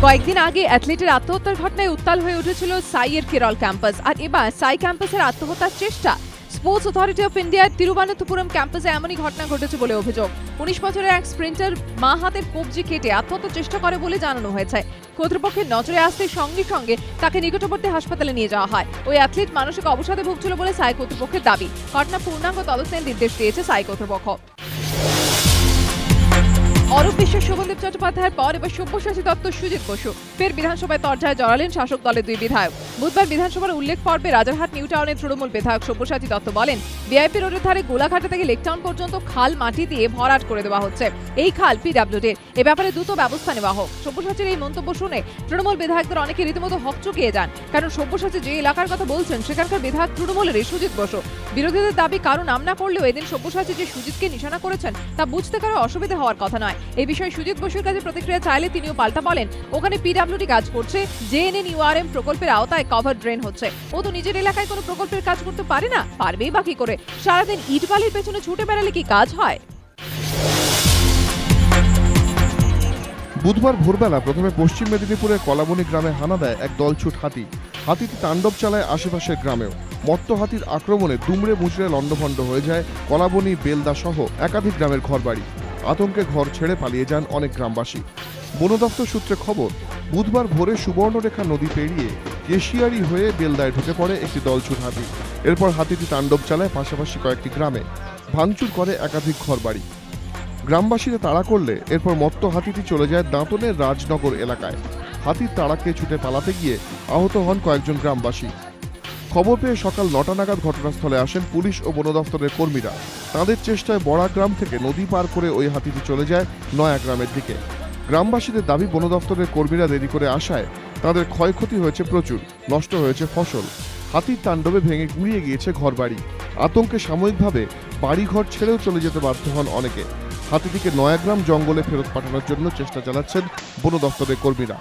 কয়েকদিন আগে অ্যাথলেটের আত্মহত্যার ঘটনায় উত্তাল হয়ে উঠেছিল সাইয়ের কেরল ক্যাম্পাস, আর এবার সাই ক্যাম্পাসের আত্মহত্যার চেষ্টা। স্পোর্টস অথরিটি অফ ইন্ডিয়ার তিরুবনন্তপুরম ক্যাম্পাসে এমনই ঘটনা ঘটেছে বলে অভিযোগ। 19 বছরের এক স্প্রিন্টার মা হাতের কবজি কেটে আত্মহত্যার চেষ্টা করে বলে জানানো হয়েছে। কর্তৃপক্ষের নজরে আসতে সঙ্গে সঙ্গে তাকে নিকটবর্তী হাসপাতালে নিয়ে যাওয়া হয়। ওই অ্যাথলিট মানসিক অবসাদে ভুগছিল বলে সাই কর্তৃপক্ষের দাবি। ঘটনা পূর্ণাঙ্গ তদন্তের নির্দেশ দিয়েছে সাই কর্তৃপক্ষ। অরূপ বিশ্বাস, শোভনদেব চট্টোপাধ্যায়ের পর এবার সব্যসাচী দত্ত, সুজিত বসু ফের বিধানসভায় তরজায় জড়ালেন শাসক দলের দুই বিধায়ক। বুধবার বিধানসভার উল্লেখ পর্বে রাজারহাট নিউ টাউনের তৃণমূল বিধায়ক সব্যসাচী দত্ত বলেন, ভিআইপি রোডের ধারে গোলাঘাটা থেকে লেকটাউন পর্যন্ত খাল মাটি দিয়ে ভরাট করে দেওয়া হচ্ছে। এই খাল পিডব্লিউডির, এ ব্যাপারে দ্রুত ব্যবস্থা নেওয়া হোক। সব্যসাচীর এই মন্তব্য শুনে তৃণমূল বিধায়কদের অনেকে রীতিমতো হকচকিয়ে যান, কারণ সব্যসাচী যে এলাকার কথা বলছেন সেখানকার বিধায়ক তৃণমূলেরই সুজিত বসু। বিরোধীদের দাবি, কারো নাম না করলেও এদিন সব্যসাচী যে সুজিতকে নিশানা করেছেন তা বুঝতে কারো অসুবিধা হওয়ার কথা নয়। এই বিষয়ে সুজিত বসুর কাছে প্রতিক্রিয়া চাইলে তিনিও পাল্টা বলেন, ওখানে পিডব্লিউডি কাজ করছে, জেএনএনইউআরএম প্রকল্পের আওতায় কভার ড্রেন হচ্ছে। ও তো নিজের এলাকায় কোনো প্রকল্পের কাজ করতে পারে না, পারবেই বাকি করে? সারাদিন ইট বালির পেছনে ছুটে বেড়ালে কি কাজ হয়? বুধবার ভোরবেলা প্রথমে পশ্চিম মেদিনীপুরের কলাবনী গ্রামে হানা দেয় এক দলছুট হাতি। হাতিটি তাণ্ডব চালায় আশেপাশের গ্রামেও। মত্ত হাতির আক্রমণে দুমড়ে মুচড়ে লণ্ডভণ্ড হয়ে যায় কলাবনী, বেলদা সহ একাধিক গ্রামের ঘরবাড়ি। আতঙ্কে ঘর ছেড়ে পালিয়ে যান অনেক গ্রামবাসী। বন দপ্তর সূত্রে খবর, বুধবার ভোরে সুবর্ণরেখা নদী পেরিয়ে কেশিয়ারি হয়ে বেলদায় ঢুকে পড়ে একটি দলছুট হাতি। এরপর হাতিটি তাণ্ডব চালায় পাশাপাশি কয়েকটি গ্রামে, ভাঙচুর করে একাধিক ঘরবাড়ি। গ্রামবাসীরা তাড়া করলে এরপর মত্ত হাতিটি চলে যায় দাঁতনের রাজনগর এলাকায়। হাতির তাড়াকে ছুটে পালাতে গিয়ে আহত হন কয়েকজন গ্রামবাসী। খবর পেয়ে সকাল 9টা নাগাদ ঘটনাস্থলে আসেন পুলিশ ও বন দপ্তরের কর্মীরা। তাদের চেষ্টায় বড়া গ্রাম থেকে নদী পার করে ওই হাতিটি চলে যায় নয়া গ্রামের দিকে। গ্রামবাসীদের দাবি, বন দপ্তরের কর্মীরা দেরি করে আসায় তাদের ক্ষয়ক্ষতি হয়েছে প্রচুর, নষ্ট হয়েছে ফসল। হাতির তাণ্ডবে ভেঙে গুঁড়িয়ে গিয়েছে ঘরবাড়ি। আতঙ্কে সাময়িকভাবে বাড়িঘর ছেড়েও চলে যেতে বাধ্য হন অনেকে। হাতিটিকে নয়াগ্রাম জঙ্গলে ফেরত পাঠানোর জন্য চেষ্টা চালাচ্ছেন বন দপ্তরের কর্মীরা।